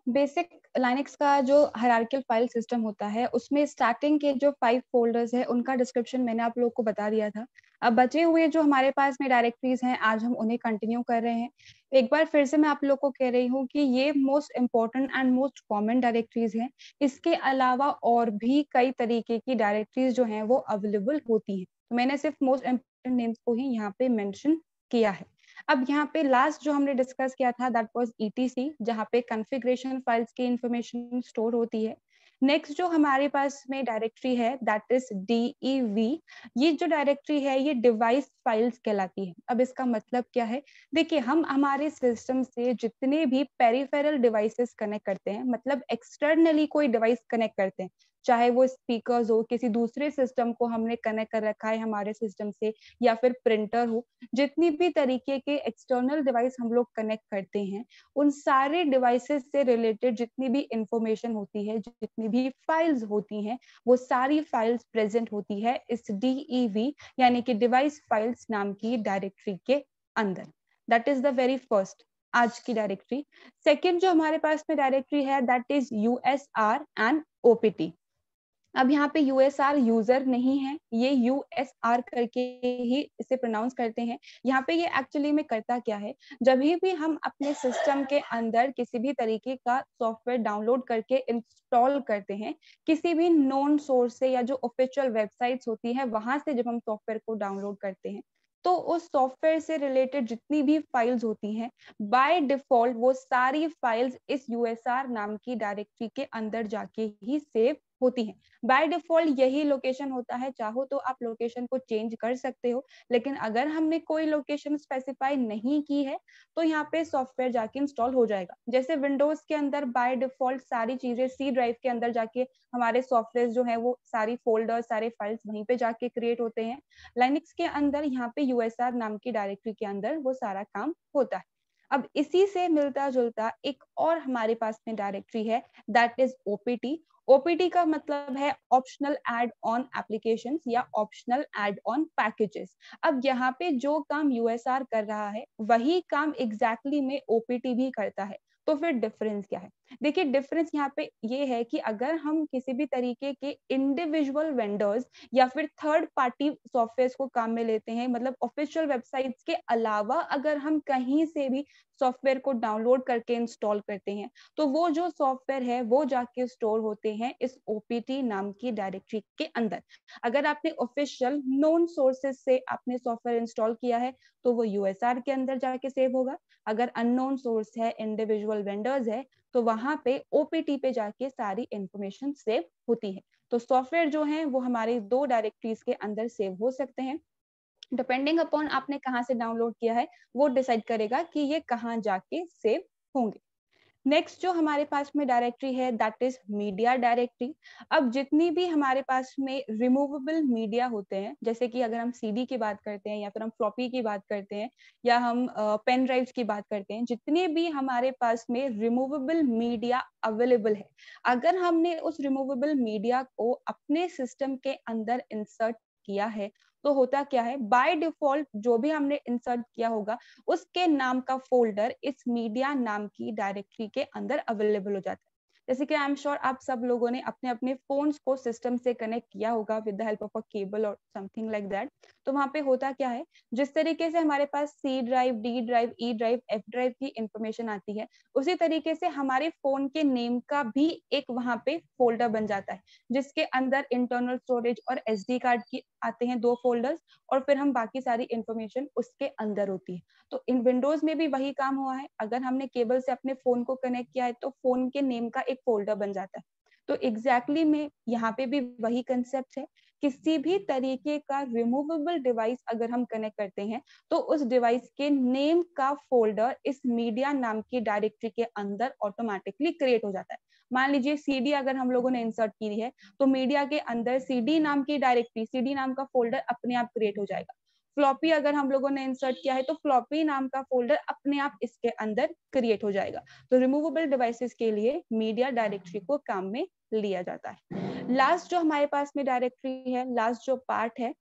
Basic Linux का जो hierarchical file system होता है उसमें स्टार्टिंग के जो 5 फोल्डर्स है उनका डिस्क्रिप्शन मैंने आप लोगों को बता दिया था। अब बचे हुए जो हमारे पास में डायरेक्टरीज हैं आज हम उन्हें कंटिन्यू कर रहे हैं। एक बार फिर से मैं आप लोग को कह रही हूँ कि ये most important and most common directories हैं। इसके अलावा और भी कई तरीके की डायरेक्टरीज जो हैं वो अवेलेबल होती हैं। तो मैंने सिर्फ मोस्ट इम्पोर्टेंट नेम्स को ही यहाँ पे मेंशन किया है। अब यहाँ पे लास्ट जो हमने डिस्कस किया था दैट वाज ETC, जहाँ पे कॉन्फ़िगरेशन फाइल्स की इंफॉर्मेशन स्टोर होती है। नेक्स्ट जो हमारे पास में डायरेक्टरी है दैट इज DEV। ये जो डायरेक्टरी है ये डिवाइस फाइल्स कहलाती है। अब इसका मतलब क्या है? देखिए, हम हमारे सिस्टम से जितने भी पेरिफेरल डिवाइसेस कनेक्ट करते हैं, मतलब एक्सटर्नली कोई डिवाइस कनेक्ट करते हैं, चाहे वो स्पीकर्स हो, किसी दूसरे सिस्टम को हमने कनेक्ट कर रखा है हमारे सिस्टम से, या फिर प्रिंटर हो, जितनी भी तरीके के एक्सटर्नल डिवाइस हम लोग कनेक्ट करते हैं, उन सारे डिवाइसेस से रिलेटेड जितनी भी इंफॉर्मेशन होती है, जितनी भी फाइल्स होती हैं, वो सारी फाइल्स प्रेजेंट होती है इस DEV यानी कि डिवाइस फाइल्स नाम की डायरेक्टरी के अंदर। That is the very first आज की डायरेक्टरी। सेकेंड जो हमारे पास में डायरेक्टरी है that is USR and OPT। अब यहाँ पे USR यूजर नहीं है, ये USR करके ही इसे प्रोनाउंस करते हैं। यहाँ पे ये एक्चुअली में करता क्या है, जब भी हम अपने सिस्टम के अंदर किसी भी तरीके का सॉफ्टवेयर डाउनलोड करके इंस्टॉल करते हैं, किसी भी नोन सोर्स से या जो ऑफिशियल वेबसाइट्स होती है वहां से जब हम सॉफ्टवेयर को डाउनलोड करते हैं, तो उस सॉफ्टवेयर से रिलेटेड जितनी भी फाइल्स होती हैं, बाय डिफॉल्ट वो सारी फाइल्स इस USR नाम की डायरेक्टरी के अंदर जाके ही सेव होती हैं। बाय डिफॉल्ट यही लोकेशन होता है, चाहो तो आप लोकेशन को चेंज कर सकते हो, लेकिन अगर हमने कोई लोकेशन स्पेसिफाई नहीं की है तो यहाँ पे सॉफ्टवेयर जाके इंस्टॉल हो जाएगा। जैसे विंडोज के अंदर बाय डिफॉल्ट सारी चीजें C ड्राइव के अंदर जाके हमारे सॉफ्टवेयर जो है वो सारी फोल्डर सारे फाइल्स वहीं पे जाके क्रिएट होते हैं, लाइनक्स के अंदर यहाँ पे USR नाम की डायरेक्टरी के अंदर वो सारा काम होता है। अब इसी से मिलता जुलता एक और हमारे पास में डायरेक्टरी है दैट इज OPT। OPT का मतलब है ऑप्शनल एड ऑन एप्लीकेशंस या ऑप्शनल एड ऑन पैकेजेस। अब यहाँ पे जो काम USR कर रहा है वही काम एग्जैक्टली में OPT भी करता है। तो फिर डिफरेंस क्या है? देखिए, डिफरेंस यहाँ पे ये है कि अगर हम किसी भी तरीके के इंडिविजुअल वेंडर्स या फिर थर्ड पार्टी सॉफ्टवेयर को काम में लेते हैं, मतलब ऑफिशियल वेबसाइट्स के अलावा अगर हम कहीं से भी सॉफ्टवेयर को डाउनलोड करके इंस्टॉल करते हैं, तो वो जो सॉफ्टवेयर है वो जाके स्टोर होते हैं इस OPT नाम की डायरेक्टरी के अंदर। अगर आपने ऑफिशियल नोन सोर्सेज से आपने सॉफ्टवेयर इंस्टॉल किया है तो वो USR के अंदर जाके सेव होगा। अगर अननोन सोर्स है, इंडिविजुअल वेंडर्स है, तो वहां पे OPT पे जाके सारी इंफॉर्मेशन सेव होती है। तो सॉफ्टवेयर जो है वो हमारे दो डायरेक्टरीज के अंदर सेव हो सकते हैं। डिपेंडिंग अपॉन आपने कहाँ से डाउनलोड किया है वो डिसाइड करेगा कि ये कहाँ जाके सेव होंगे। नेक्स्ट जो हमारे पास में डायरेक्टरी है दैट इज मीडिया डायरेक्टरी। अब जितनी भी हमारे पास में रिमूवेबल मीडिया होते हैं, जैसे कि अगर हम CD की बात करते हैं या फिर हम फ्लॉपी की बात करते हैं या हम पेन ड्राइव्स की बात करते हैं, जितने भी हमारे पास में रिमूवेबल मीडिया अवेलेबल है, अगर हमने उस रिमूवेबल मीडिया को अपने सिस्टम के अंदर इंसर्ट किया है, तो होता क्या है, बाय डिफॉल्ट जो भी हमने इंसर्ट किया होगा उसके नाम का फोल्डर इस मीडिया नाम की डायरेक्टरी के अंदर अवेलेबल हो जाता है। जैसे कि आई एम श्योर आप सब लोगों ने अपने अपने फोन्स को सिस्टम से कनेक्ट किया होगा with the help of a cable और समथिंग लाइक दैट। तो वहां पे होता क्या है, जिस तरीके से हमारे पास C drive, D drive, E drive, F drive की इंफॉर्मेशन आती है, उसी तरीके से हमारे फोन के नेम का भी एक वहां पे फोल्डर बन जाता है, जिसके अंदर इंटरनल स्टोरेज और SD कार्ड की आते हैं 2 फोल्डर्स, और फिर हम बाकी सारी इंफॉर्मेशन उसके अंदर होती है। तो इन विंडोज में भी वही काम हुआ है, अगर हमने केबल से अपने फोन को कनेक्ट किया है तो फोन के नेम का एक फोल्डर बन जाता है। तो एग्जैक्टली में यहाँ पे भी वही कंसेप्ट है, किसी भी तरीके का रिमूवेबल डिवाइस अगर हम कनेक्ट करते हैं तो उस डिवाइस के नेम का फोल्डर इस मीडिया नाम की डायरेक्टरी के अंदर ऑटोमेटिकली क्रिएट हो जाता है। मान लीजिए CD अगर हम लोगों ने इंसर्ट की है तो मीडिया के अंदर CD नाम की डायरेक्टरी, CD नाम का फोल्डर अपने आप क्रिएट हो जाएगा। फ्लॉपी अगर हम लोगों ने इंसर्ट किया है तो फ्लॉपी नाम का फोल्डर अपने आप इसके अंदर क्रिएट हो जाएगा। तो रिमूवेबल डिवाइसेस के लिए मीडिया डायरेक्टरी को काम में लिया जाता है। लास्ट जो हमारे पास में डायरेक्टरी है, लास्ट जो पार्ट है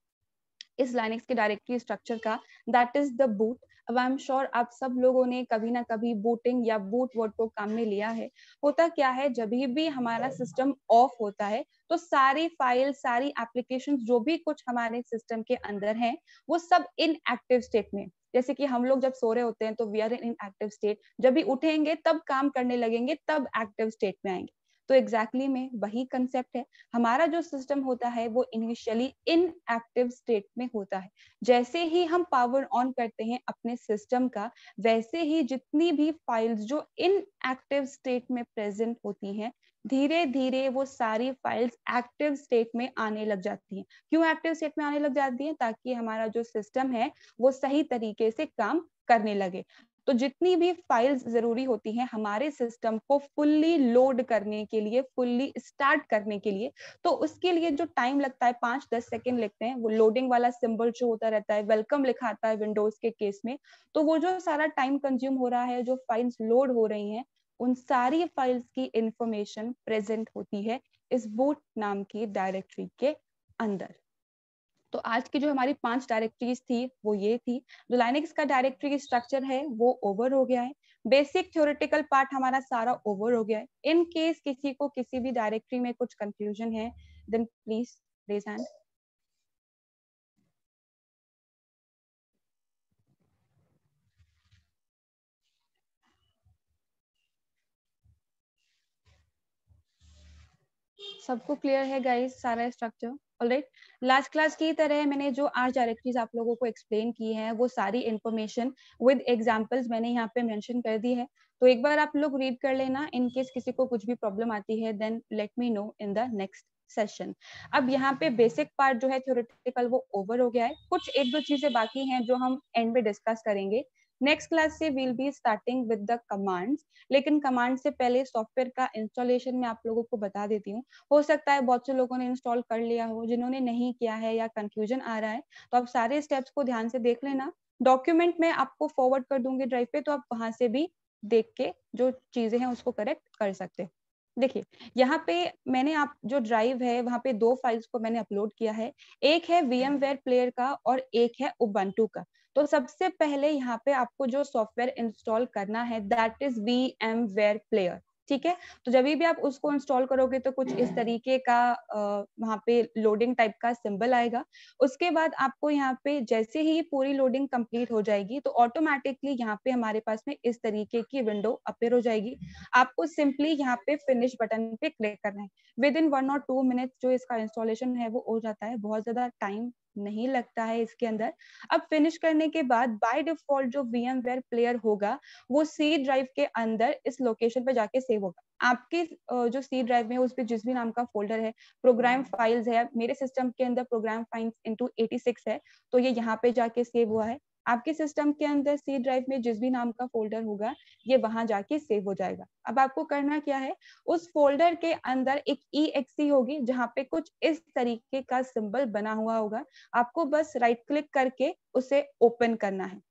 इस लाइनक्स के डायरेक्टरी स्ट्रक्चर का, दैट इज द बूट। अब आई एम श्योर आप सब लोगों ने कभी ना कभी बूटिंग या बूट वर्ड को काम में लिया है। होता क्या है, जब भी हमारा सिस्टम ऑफ होता है तो सारी फाइल, सारी एप्लीकेशन जो भी कुछ हमारे सिस्टम के अंदर हैं वो सब इन एक्टिव स्टेट में, जैसे कि हम लोग जब सो रहे होते हैं तो we are in active state, जब भी उठेंगे तब काम करने लगेंगे तब एक्टिव स्टेट में आएंगे। तो एग्जैक्टली में वही कंसेप्ट है, हमारा जो सिस्टम होता है वो इनिशियली इन एक्टिव स्टेट में होता है। जैसे ही हम पावर ऑन करते हैं अपने सिस्टम का, वैसे ही जितनी भी फाइल्स जो इन एक्टिव स्टेट में प्रेजेंट होती हैं, धीरे धीरे वो सारी फाइल्स एक्टिव स्टेट में आने लग जाती हैं। क्यों एक्टिव स्टेट में आने लग जाती हैं? ताकि हमारा जो सिस्टम है वो सही तरीके से काम करने लगे। तो जितनी भी फाइल्स जरूरी होती हैं हमारे सिस्टम को फुल्ली लोड करने के लिए, फुल्ली स्टार्ट करने के लिए, तो उसके लिए जो टाइम लगता है 5-10 सेकेंड लगते हैं, वो लोडिंग वाला सिंबल जो होता रहता है, वेलकम लिखा आता है विंडोज के केस में, तो वो जो सारा टाइम कंज्यूम हो रहा है, जो फाइल्स लोड हो रही हैं, उन सारी फाइल्स की इंफॉर्मेशन प्रेजेंट होती है इस बूट नाम की डायरेक्टरी के अंदर। तो आज की जो हमारी 5 डायरेक्टरीज थी वो ये थी। जो लाइनक्स का डायरेक्टरी स्ट्रक्चर है वो ओवर हो गया है, बेसिक थ्योरेटिकल पार्ट हमारा सारा ओवर हो गया है। इन केस किसी को किसी भी डायरेक्टरी में कुछ कंफ्यूजन है, देन प्लीज रेज हैंड। सबको क्लियर है गाइस सारा स्ट्रक्चर? ऑलराइट, लास्ट क्लास की तरह मैंने जो 8 डायरेक्टरीज आप लोगों को एक्सप्लेन की है वो सारी इंफॉर्मेशन विद एग्जांपल्स मैंने यहाँ पे मेंशन कर दी है, तो एक बार आप लोग रीड कर लेना। इन केस किसी को कुछ भी प्रॉब्लम आती है then let me know in the next session. अब यहाँ पे बेसिक पार्ट जो है थ्योरेटिकल वो ओवर हो गया है, कुछ एक दो चीजें बाकी हैं जो हम एंड में डिस्कस करेंगे। नेक्स्ट क्लास से we'll be starting with the commands, लेकिन कमांड से पहले सॉफ्टवेयर का इंस्टॉलेशन मैं आप लोगों को बता देती हूँ। हो सकता है बहुत से लोगों ने इंस्टॉल कर लिया हो, जिन्होंने नहीं किया है या कंफ्यूजन आ रहा है तो आप सारे स्टेप्स को ध्यान से देख लेना। डॉक्यूमेंट में आपको फॉरवर्ड कर दूंगी ड्राइव पे, तो आप वहां से भी देख के जो चीजें हैं उसको करेक्ट कर सकते। देखिए यहाँ पे मैंने आप जो ड्राइव है वहां पे 2 फाइल्स को मैंने अपलोड किया है, एक है VMware प्लेयर का और एक है उबंटू का। तो सबसे पहले यहाँ पे आपको जो सॉफ्टवेयर इंस्टॉल करना है दैट इज VMware प्लेयर, ठीक है। तो जब भी आप उसको इंस्टॉल करोगे तो कुछ इस तरीके का वहाँ पे लोडिंग टाइप का सिंबल आएगा। उसके बाद आपको यहाँ पे जैसे ही पूरी लोडिंग कंप्लीट हो जाएगी तो ऑटोमेटिकली यहाँ पे हमारे पास में इस तरीके की विंडो अपीयर हो जाएगी। आपको सिंपली यहाँ पे फिनिश बटन पे क्लिक करना है। विद इन 1 और 2 मिनट्स जो इसका इंस्टॉलेशन है वो हो जाता है, बहुत ज्यादा टाइम नहीं लगता है इसके अंदर। अब फिनिश करने के बाद बाय डिफॉल्ट जो VMware प्लेयर होगा वो सी ड्राइव के अंदर इस लोकेशन पे जाके सेव होगा। आपकी जो सी ड्राइव में उस पे जिस भी नाम का फोल्डर है, प्रोग्राम फाइल्स है, मेरे सिस्टम के अंदर प्रोग्राम फाइल्स इनटू 86 है, तो ये यहाँ पे जाके सेव हुआ है। आपके सिस्टम के अंदर सी ड्राइव में जिस भी नाम का फोल्डर होगा ये वहां जाके सेव हो जाएगा। अब आपको करना क्या है, उस फोल्डर के अंदर एक EXE होगी जहाँ पे कुछ इस तरीके का सिंबल बना हुआ होगा, आपको बस राइट क्लिक करके उसे ओपन करना है।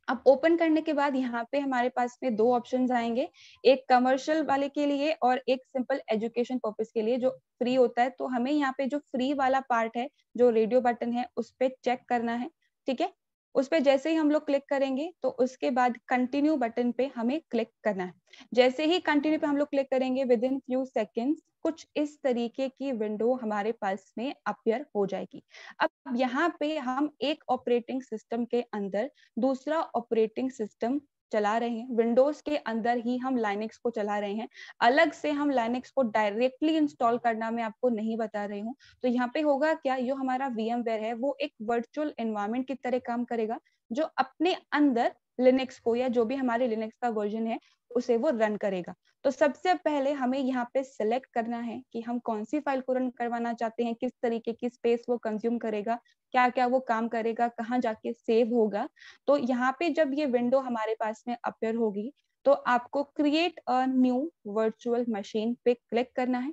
अब ओपन करने के बाद यहाँ पे हमारे पास में 2 ऑप्शंस आएंगे, एक कमर्शियल वाले के लिए और एक सिंपल एजुकेशन पर्पस के लिए जो फ्री होता है। तो हमें यहाँ पे जो फ्री वाला पार्ट है, जो रेडियो बटन है, उस पर चेक करना है, ठीक है। उस पर जैसे ही हम लोग क्लिक करेंगे तो उसके बाद कंटिन्यू बटन पे हमें क्लिक करना है। जैसे ही कंटिन्यू पे हम लोग क्लिक करेंगे विद इन फ्यू सेकेंड्स कुछ इस तरीके की विंडो हमारे पास में अपीयर हो जाएगी। अब यहाँ पे हम एक ऑपरेटिंग सिस्टम के अंदर दूसरा ऑपरेटिंग सिस्टम चला रहे हैं, विंडोज के अंदर ही हम लाइनेक्स को चला रहे हैं। अलग से हम लाइनेक्स को डायरेक्टली इंस्टॉल करना मैं आपको नहीं बता रही हूँ। तो यहाँ पे होगा क्या, जो हमारा VMware है वो एक वर्चुअल एनवायरनमेंट की तरह काम करेगा, जो अपने अंदर लिनक्स को या जो भी हमारे लिनक्स का वर्जन है उसे वो रन करेगा। तो सबसे पहले हमें यहाँ पे सिलेक्ट करना है कि हम कौन सी फाइल को रन करवाना चाहते हैं, किस तरीके की स्पेस वो कंज्यूम करेगा, क्या क्या वो काम करेगा, कहाँ जाके सेव होगा। तो यहाँ पे जब ये विंडो हमारे पास में अपीयर होगी तो आपको create a new virtual machine पे क्लिक करना है।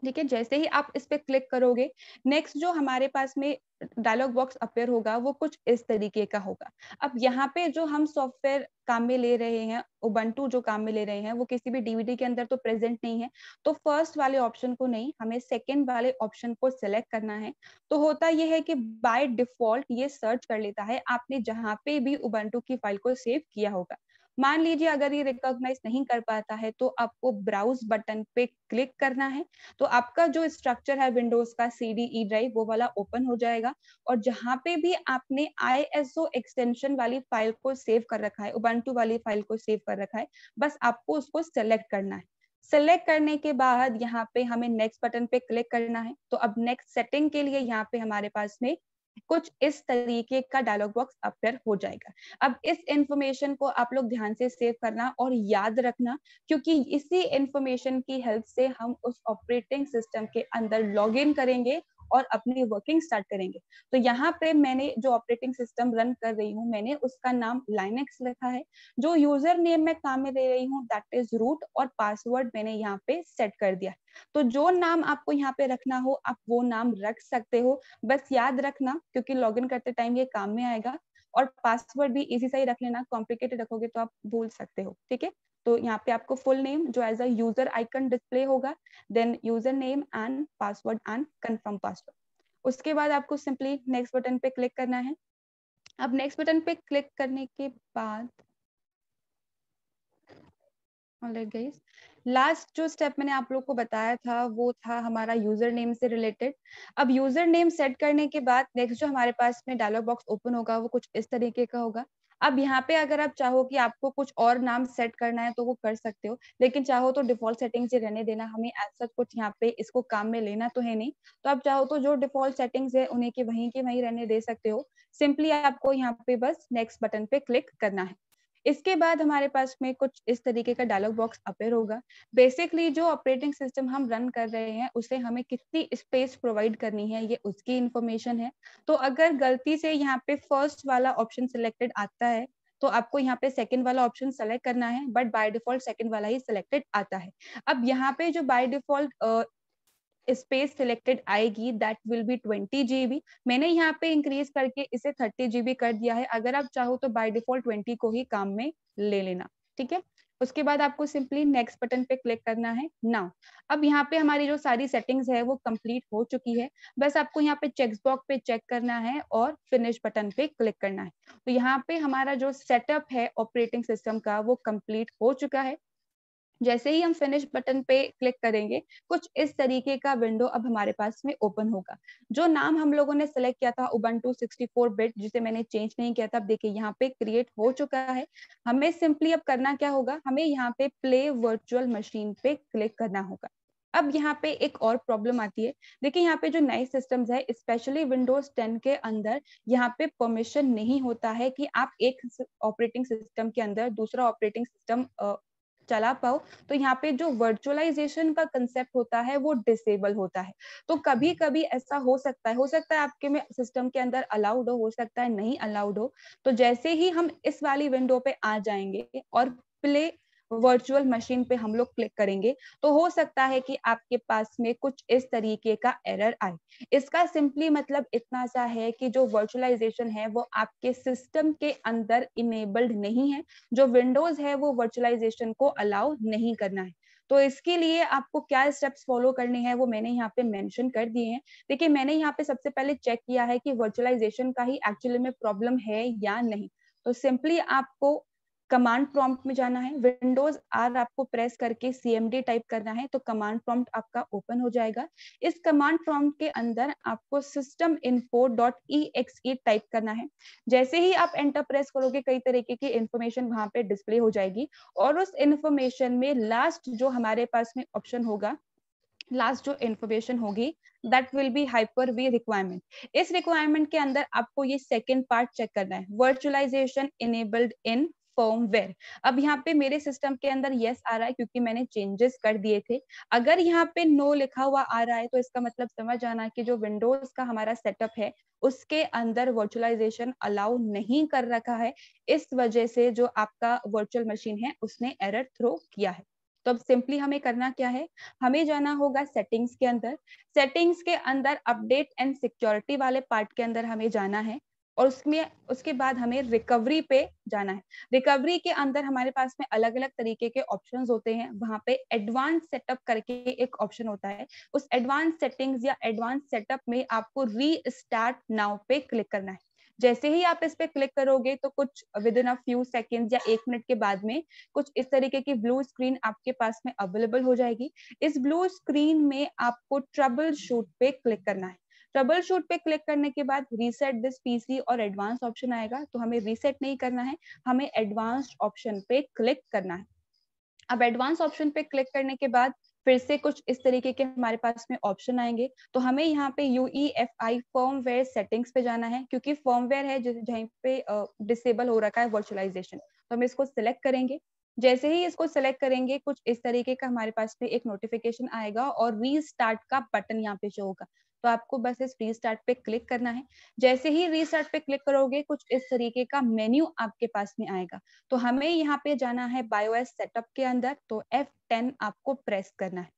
ठीक है, जैसे ही आप इस पे क्लिक करोगे, नेक्स्ट जो हमारे पास में डायलॉग बॉक्स अपीयर होगा वो कुछ इस तरीके का होगा। अब यहाँ पे जो हम सॉफ्टवेयर काम में ले रहे हैं, उबंटू जो काम में ले रहे हैं, वो किसी भी डीवीडी के अंदर तो प्रेजेंट नहीं है, तो फर्स्ट वाले ऑप्शन को नहीं, हमें सेकंड वाले ऑप्शन को सिलेक्ट करना है। तो होता ये है कि बाय डिफॉल्ट ये सर्च कर लेता है आपने जहाँ पे भी उबंटू की फाइल को सेव किया होगा। मान लीजिए अगर ये रिकॉग्नाइज नहीं कर पाता है तो आपको ब्राउज बटन पे क्लिक करना है, तो आपका जो स्ट्रक्चर है विंडोज का CD ई ड्राइव वो वाला ओपन हो जाएगा, और जहां पे भी आपने ISO एक्सटेंशन वाली फाइल को सेव कर रखा है, उबंटू वाली फाइल को सेव कर रखा है, बस आपको उसको सेलेक्ट करना है। सेलेक्ट करने के बाद यहाँ पे हमें नेक्स्ट बटन पे क्लिक करना है। तो अब नेक्स्ट सेटिंग के लिए यहाँ पे हमारे पास में कुछ इस तरीके का डायलॉग बॉक्स अपीयर हो जाएगा। अब इस इंफॉर्मेशन को आप लोग ध्यान से सेव करना और याद रखना, क्योंकि इसी इंफॉर्मेशन की हेल्प से हम उस ऑपरेटिंग सिस्टम के अंदर लॉग इन करेंगे और अपनी वर्किंग स्टार्ट करेंगे। तो यहाँ पे मैंने जो ऑपरेटिंग सिस्टम रन कर रही हूँ, मैंने उसका नाम लाइनेक्स रखा है। जो यूजर नेम मैं काम में दे रही हूँ दैट इज रूट, और पासवर्ड मैंने यहाँ पे सेट कर दिया। तो जो नाम आपको यहाँ पे रखना हो आप वो नाम रख सकते हो, बस याद रखना क्योंकि लॉगिन करते टाइम ये काम में आएगा। और पासवर्ड भी इजी सा ही रख लेना, कॉम्प्लिकेटेड रखोगे तो आप भूल सकते हो। ठीक है, तो यहाँ पे आपको फुल नेम जो as a user icon display होगा, then user name and password and confirm password. उसके बाद आपको सिंपली नेक्स्ट बटन पे क्लिक करना है। अब नेक्स्ट बटन पे क्लिक करने के बाद ऑलराइट गाइस, लास्ट जो स्टेप मैंने आप लोग को बताया था वो था हमारा यूजर नेम से रिलेटेड। अब यूजर नेम सेट करने के बाद नेक्स्ट जो हमारे पास में डायलॉग बॉक्स ओपन होगा वो कुछ इस तरीके का होगा। अब यहाँ पे अगर आप चाहो कि आपको कुछ और नाम सेट करना है तो वो कर सकते हो, लेकिन चाहो तो डिफॉल्ट सेटिंग्स ही रहने देना, हमें एज सच कुछ यहाँ पे इसको काम में लेना तो है नहीं। तो आप चाहो तो जो डिफॉल्ट सेटिंग्स है उन्हीं के वहीं रहने दे सकते हो। सिंपली आपको यहाँ पे बस नेक्स्ट बटन पे क्लिक करना है। इसके बाद हमारे पास में कुछ इस तरीके का डायलॉग बॉक्स अपीयर होगा। बेसिकली जो ऑपरेटिंग सिस्टम हम रन कर रहे हैं उसे हमें कितनी स्पेस प्रोवाइड करनी है ये उसकी इंफॉर्मेशन है। तो अगर गलती से यहाँ पे फर्स्ट वाला ऑप्शन सिलेक्टेड आता है तो आपको यहाँ पे सेकंड वाला ऑप्शन सेलेक्ट करना है, बट बाय डिफॉल्ट सेकंड वाला ही सिलेक्टेड आता है। अब यहाँ पे जो बाय डिफॉल्ट स्पेस सिलेक्टेड आएगी दैट विल बी 20 GB। मैंने यहाँ पे इंक्रीज करके इसे 30 GB कर दिया है, अगर आप चाहो तो बाय डिफॉल्ट 20 को ही काम में ले लेना। ठीक है, उसके बाद आपको सिंपली नेक्स्ट बटन पे क्लिक करना है नाउ। अब यहाँ पे हमारी जो सारी सेटिंग्स है वो कंप्लीट हो चुकी है, बस आपको यहाँ पे चेक बॉक्स पे चेक करना है और फिनिश बटन पे क्लिक करना है। तो यहाँ पे हमारा जो सेटअप है ऑपरेटिंग सिस्टम का वो कंप्लीट हो चुका है। जैसे ही हम फिनिश बटन पे क्लिक करेंगे कुछ इस तरीके का विंडो अब हमारे पास में ओपन होगा। जो नाम हम लोगों ने सेलेक्ट किया था उबंटू 64 बिट, जिसे मैंने चेंज नहीं किया था, अब देखिए यहाँ पे क्रिएट हो चुका है। हमें सिंपली अब करना क्या होगा, हमें यहाँ पे प्ले वर्चुअल मशीन पे क्लिक करना होगा। अब यहाँ पे एक और प्रॉब्लम आती है। देखिए यहाँ पे जो नए सिस्टम्स है स्पेशली विंडोज 10 के अंदर यहाँ पे परमिशन नहीं होता है कि आप एक ऑपरेटिंग सिस्टम के अंदर दूसरा ऑपरेटिंग सिस्टम चला पाओ। तो यहाँ पे जो वर्चुअलाइजेशन का कंसेप्ट होता है वो डिसेबल होता है। तो कभी कभी ऐसा हो सकता है आपके में सिस्टम के अंदर अलाउड हो सकता है नहीं अलाउड हो। तो जैसे ही हम इस वाली विंडो पे आ जाएंगे और प्ले वर्चुअल मशीन पे हम लोग क्लिक करेंगे तो हो सकता है कि आपके पास में कुछ इस तरीके का एरर आए। इसका सिंपली मतलब इतना सा है कि जो वर्चुअलाइजेशन है वो आपके सिस्टम के अंदर इनेबल्ड नहीं है, जो विंडोज है वो वर्चुअलाइजेशन को अलाउ नहीं करना है। तो इसके लिए आपको क्या स्टेप्स फॉलो करने हैं वो मैंने यहाँ पे मेंशन कर दिए हैं। देखिए मैंने यहाँ पे सबसे पहले चेक किया है कि वर्चुअलाइजेशन का ही एक्चुअली में प्रॉब्लम है या नहीं। तो सिंपली आपको कमांड प्रॉम्प्ट में जाना है, विंडोज आर आपको प्रेस करके CMD टाइप करना है तो कमांड प्रॉम्प्ट आपका ओपन हो जाएगा। इस कमांड प्रॉम्प्ट के अंदर आपको systeminfo.exe टाइप करना है। जैसे ही आप एंटर प्रेस करोगे कई तरीके की इंफॉर्मेशन वहां पे डिस्प्ले हो जाएगी, और उस इंफॉर्मेशन में लास्ट जो हमारे पास में ऑप्शन होगा, लास्ट जो इंफॉर्मेशन होगी that will be hyper V requirement. इस रिक्वायरमेंट के अंदर आपको ये सेकेंड पार्ट चेक करना है, वर्चुअलाइजेशन इनेबल्ड इन फर्मवेयर। अब यहाँ पे मेरे सिस्टम के अंदर यस आ रहा है क्योंकि मैंने चेंजेस कर दिए थे। अगर यहाँ पे नो लिखा हुआ आ रहा है तो इसका मतलब समझ आना कि जो विंडोज का हमारा सेटअप है उसके अंदर वर्चुअलाइजेशन अलाउ नहीं कर रखा है, इस वजह से जो आपका वर्चुअल मशीन है उसने एरर थ्रो किया है। तो अब सिंपली हमें करना क्या है, हमें जाना होगा सेटिंग्स के अंदर। सेटिंग्स के अंदर अपडेट एंड सिक्योरिटी वाले पार्ट के अंदर हमें जाना है और उसके बाद हमें रिकवरी पे जाना है। रिकवरी के अंदर हमारे पास में अलग अलग तरीके के ऑप्शंस होते हैं। वहां पे एडवांस सेटअप करके एक ऑप्शन होता है। उस एडवांस सेटिंग्स या एडवांस सेटअप में आपको रीस्टार्ट नाउ पे क्लिक करना है। जैसे ही आप इस पे क्लिक करोगे तो कुछ with in a few seconds या 1 मिनट के बाद में कुछ इस तरीके की ब्लू स्क्रीन आपके पास में अवेलेबल हो जाएगी। इस ब्लू स्क्रीन में आपको ट्रबल शूट पे क्लिक करना है। ट्रबल शूट पे क्लिक करने के बाद रीसेट दिस पीसी और एडवांस ऑप्शन आएगा, तो हमें रीसेट नहीं करना है, हमें एडवांस ऑप्शन पे क्लिक करना है। अब एडवांस ऑप्शन पे क्लिक करने के बाद फिर से कुछ इस तरीके के हमारे पास में ऑप्शन आएंगे, तो हमें यहाँ पे UEFI फर्मवेयर सेटिंग्स पे जाना है, क्योंकि फर्मवेयर है जहाँ पे डिसेबल हो रखा है वर्चुअलाइजेशन, तो हम इसको सिलेक्ट करेंगे। जैसे ही इसको सिलेक्ट करेंगे कुछ इस तरीके का हमारे पास में एक नोटिफिकेशन आएगा और रीस्टार्ट का बटन यहाँ पे शो होगा, तो आपको बस इस रीस्टार्ट पे क्लिक करना है। जैसे ही रीस्टार्ट पे क्लिक करोगे कुछ इस तरीके का मेन्यू आपके पास में आएगा, तो हमें यहाँ पे जाना है BIOS सेटअप के अंदर, तो F10 आपको प्रेस करना है।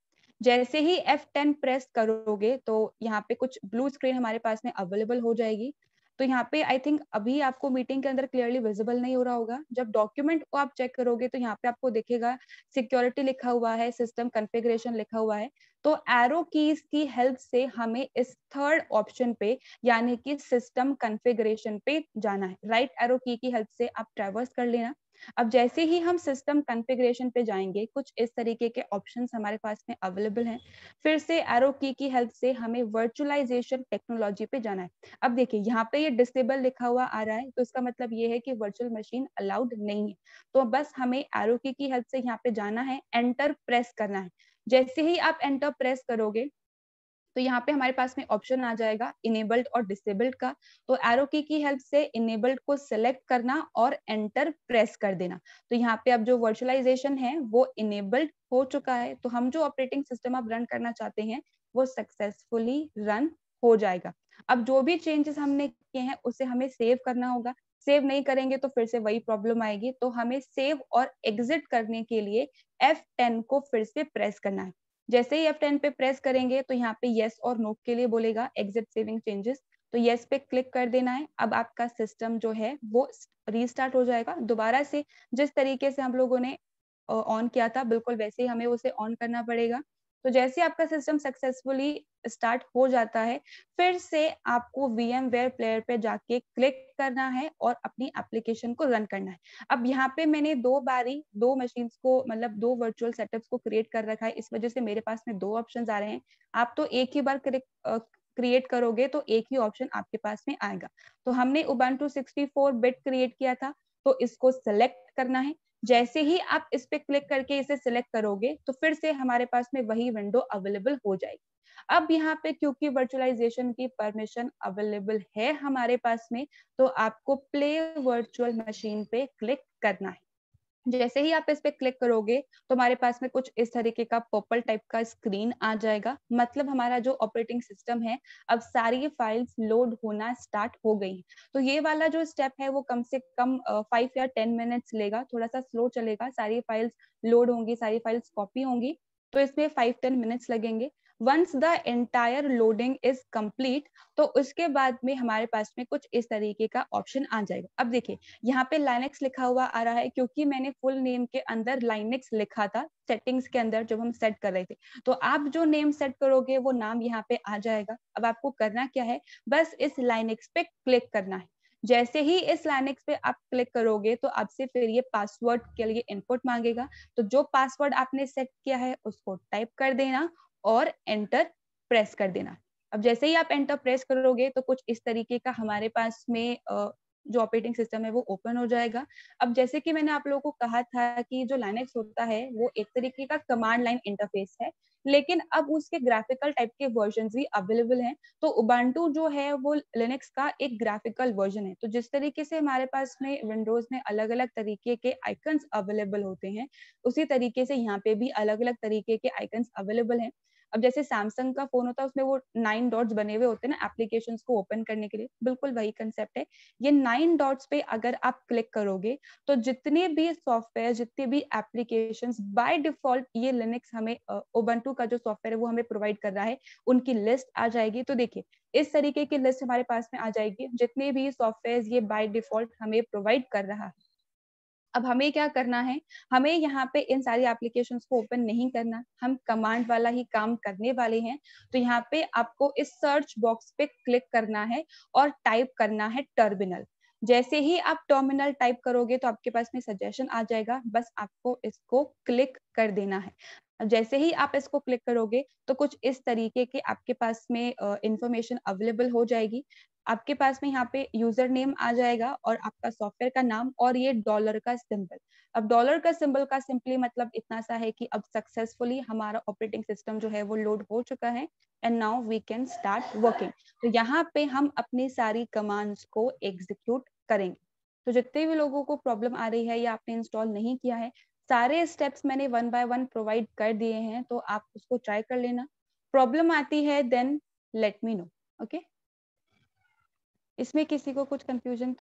जैसे ही F10 प्रेस करोगे तो यहाँ पे कुछ ब्लू स्क्रीन हमारे पास में अवेलेबल हो जाएगी। तो यहाँ पे आई थिंक अभी आपको मीटिंग के अंदर क्लियरली विजिबल नहीं हो रहा होगा। जब डॉक्यूमेंट को आप चेक करोगे तो यहाँ पे आपको दिखेगा सिक्योरिटी लिखा हुआ है, सिस्टम कॉन्फ़िगरेशन लिखा हुआ है। तो एरो कीज की हेल्प से हमें इस थर्ड ऑप्शन पे यानी कि सिस्टम कॉन्फ़िगरेशन पे जाना है। राइट एरो की हेल्प से आप ट्रैवर्स कर लेना। अब जैसे ही हम सिस्टम कॉन्फ़िगरेशन पे जाएंगे कुछ इस तरीके के ऑप्शंस हमारे पास में अवेलेबल हैं। फिर से एरो की हेल्प से हमें वर्चुअलाइजेशन टेक्नोलॉजी पे जाना है। अब देखिए यहाँ पे ये डिसेबल लिखा हुआ आ रहा है, तो इसका मतलब ये है कि वर्चुअल मशीन अलाउड नहीं है। तो बस हमें एरो की हेल्प से यहाँ पे जाना है, एंटर प्रेस करना है। जैसे ही आप एंटर प्रेस करोगे तो यहाँ पे हमारे पास में ऑप्शन आ जाएगा इनेबल्ड और डिसेबल्ड का। तो एरो की हेल्प से इनेबल्ड को सिलेक्ट करना और एंटर प्रेस कर देना। तो यहाँ पे अब जो वर्चुअलाइजेशन है वो इनेबल्ड हो चुका है, तो हम जो ऑपरेटिंग सिस्टम अब रन करना चाहते हैं वो सक्सेसफुली रन हो जाएगा। अब जो भी चेंजेस हमने किए हैं उसे हमें सेव करना होगा। सेव नहीं करेंगे तो फिर से वही प्रॉब्लम आएगी, तो हमें सेव और एग्जिट करने के लिए F10 को फिर से प्रेस करना है। जैसे ही F10 पे प्रेस करेंगे तो यहाँ पे यस और नो के लिए बोलेगा एग्जिट सेविंग चेंजेस, तो यस पे क्लिक कर देना है। अब आपका सिस्टम जो है वो रीस्टार्ट हो जाएगा दोबारा से। जिस तरीके से हम लोगों ने ऑन किया था बिल्कुल वैसे ही हमें उसे ऑन करना पड़ेगा। तो जैसे आपका सिस्टम सक्सेसफुली स्टार्ट हो जाता है फिर से आपको VMware प्लेयर पे जाके क्लिक करना है और अपनी एप्लीकेशन को रन करना है। अब यहाँ पे मैंने 2 बारी 2 मशीन्स को मतलब 2 वर्चुअल सेटअप्स को क्रिएट कर रखा है, इस वजह से मेरे पास में 2 ऑप्शंस आ रहे हैं। आप तो एक ही बार क्रिएट करोगे तो एक ही ऑप्शन आपके पास में आएगा। तो हमने Ubuntu 64 बिट क्रिएट किया था, तो इसको सिलेक्ट करना है। जैसे ही आप इस पे क्लिक करके इसे सिलेक्ट करोगे तो फिर से हमारे पास में वही विंडो अवेलेबल हो जाएगी। अब यहाँ पे क्योंकि वर्चुअलाइजेशन की परमिशन अवेलेबल है हमारे पास में, तो आपको प्ले वर्चुअल मशीन पे क्लिक करना है। जैसे ही आप इस पे क्लिक करोगे तो हमारे पास में कुछ इस तरीके का पर्पल टाइप का स्क्रीन आ जाएगा, मतलब हमारा जो ऑपरेटिंग सिस्टम है अब सारी फाइल्स लोड होना स्टार्ट हो गई। तो ये वाला जो स्टेप है वो कम से कम 5 या 10 मिनट्स लेगा, थोड़ा सा स्लो चलेगा। सारी फाइल्स लोड होंगी, सारी फाइल्स कॉपी होंगी, तो इसमें 5-10 मिनट्स लगेंगे। Once the entire loading is complete तो उसके बाद में हमारे पास में कुछ इस तरीके का ऑप्शन आ जाएगा। अब देखिए यहाँ पे लाइनेक्स लिखा हुआ आ रहा है क्योंकि मैंने फुल नेम के अंदर लाइनेक्स लिखा था सेटिंग्स के अंदर जब हम सेट कर रहे थे। तो आप जो नेम सेट करोगे वो नाम यहाँ पे आ जाएगा। अब आपको करना क्या है, बस इस लाइनेक्स पे क्लिक करना है। जैसे ही इस लाइनेक्स पे आप क्लिक करोगे तो आपसे फिर ये पासवर्ड के लिए इनपुट मांगेगा, तो जो पासवर्ड आपने सेट किया है उसको टाइप कर देना और एंटर प्रेस कर देना। अब जैसे ही आप एंटर प्रेस करोगे तो कुछ इस तरीके का हमारे पास में जो ऑपरेटिंग सिस्टम है वो ओपन हो जाएगा। अब जैसे कि मैंने आप लोगों को कहा था कि जो लाइनेक्स होता है वो एक तरीके का कमांड लाइन इंटरफेस है, लेकिन अब उसके ग्राफिकल टाइप के वर्जन्स भी अवेलेबल हैं। तो उबंटू जो है वो लिनक्स का एक ग्राफिकल वर्जन है। तो जिस तरीके से हमारे पास में विंडोज में अलग अलग तरीके के आइकन्स अवेलेबल होते हैं, उसी तरीके से यहाँ पे भी अलग अलग तरीके के आइकन्स अवेलेबल हैं। अब जैसे सैमसंग का फोन होता है उसमें वो 9 डॉट्स बने हुए होते हैं ना एप्लीकेशंस को ओपन करने के लिए, बिल्कुल वही कंसेप्ट है। ये 9 डॉट्स पे अगर आप क्लिक करोगे तो जितने भी सॉफ्टवेयर, जितने भी एप्लीकेशंस बाय डिफॉल्ट ये लिनक्स हमें उबंटू का जो सॉफ्टवेयर है वो हमें प्रोवाइड कर रहा है, उनकी लिस्ट आ जाएगी। तो देखिए इस तरीके की लिस्ट हमारे पास में आ जाएगी, जितने भी सॉफ्टवेयर ये बाय डिफॉल्ट हमें प्रोवाइड कर रहा है। अब हमें क्या करना है, हमें यहाँ पे इन सारी एप्लीकेशंस को ओपन नहीं करना, हम कमांड वाला ही काम करने वाले हैं। तो यहाँ पे आपको इस सर्च बॉक्स पे क्लिक करना है और टाइप करना है टर्मिनल। जैसे ही आप टर्मिनल टाइप करोगे तो आपके पास में सजेशन आ जाएगा, बस आपको इसको क्लिक कर देना है। जैसे ही आप इसको क्लिक करोगे तो कुछ इस तरीके के आपके पास में इंफॉर्मेशन अवेलेबल हो जाएगी। आपके पास में यहाँ पे यूजर नेम आ जाएगा और आपका सॉफ्टवेयर का नाम और ये डॉलर का सिंबल। अब डॉलर का सिंबल का सिंपली मतलब इतना सा है कि अब सक्सेसफुली हमारा ऑपरेटिंग सिस्टम जो है वो लोड हो चुका है and now we can start working. तो यहाँ पे हम अपनी सारी कमांड्स को एग्जीक्यूट करेंगे। तो जितने भी लोगों को प्रॉब्लम आ रही है या आपने इंस्टॉल नहीं किया है, सारे स्टेप्स मैंने 1 बाय 1 प्रोवाइड कर दिए हैं, तो आप उसको ट्राई कर लेना। प्रॉब्लम आती है then let me know. Okay, इसमें किसी को कुछ कंफ्यूजन